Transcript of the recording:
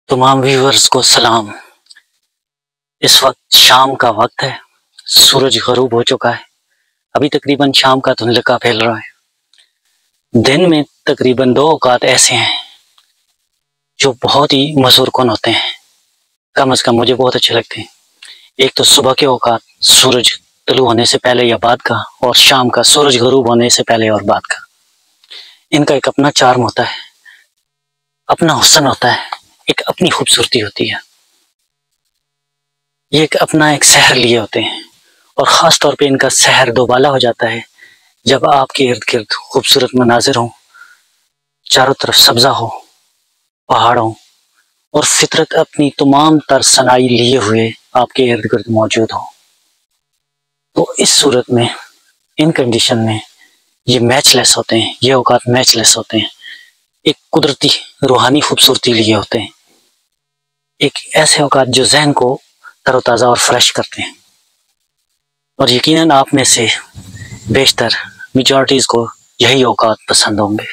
तमाम व्यूअर्स को सलाम। इस वक्त शाम का वक्त है, सूरज गरूब हो चुका है। अभी तकरीबन शाम का धुंधलका फैल रहा है। दिन में तकरीबन 2 औकात ऐसे हैं जो बहुत ही मशहूर होते हैं, कम से कम मुझे बहुत अच्छे लगते हैं। एक तो सुबह के औकात सूरज तुलू होने से पहले या बाद का, और शाम का सूरज गरूब होने से पहले और बाद का। इनका एक अपना चार्म होता है, अपना हुस्न होता है, एक अपनी खूबसूरती होती है। ये एक अपना एक सहर लिए होते हैं, और ख़ास तौर पे इनका सहर दोबाला हो जाता है जब आपके इर्द गिर्द खूबसूरत मनाजिर हों, चारों तरफ सब्ज़ा हो, पहाड़ हों, और फितरत अपनी तमाम तर सनाई लिए हुए आपके इर्द गिर्द मौजूद हो। तो इस सूरत में, इन कंडीशन में ये मैचलेस होते हैं, ये औकात मैचलेस होते हैं। एक कुदरती रूहानी खूबसूरती लिए होते हैं, एक ऐसे औकात जो जहन को तरोताज़ा और फ्रेश करते हैं। और यकीनन आप में से बेशतर मेजॉरिटीज़ को यही औकात पसंद होंगे।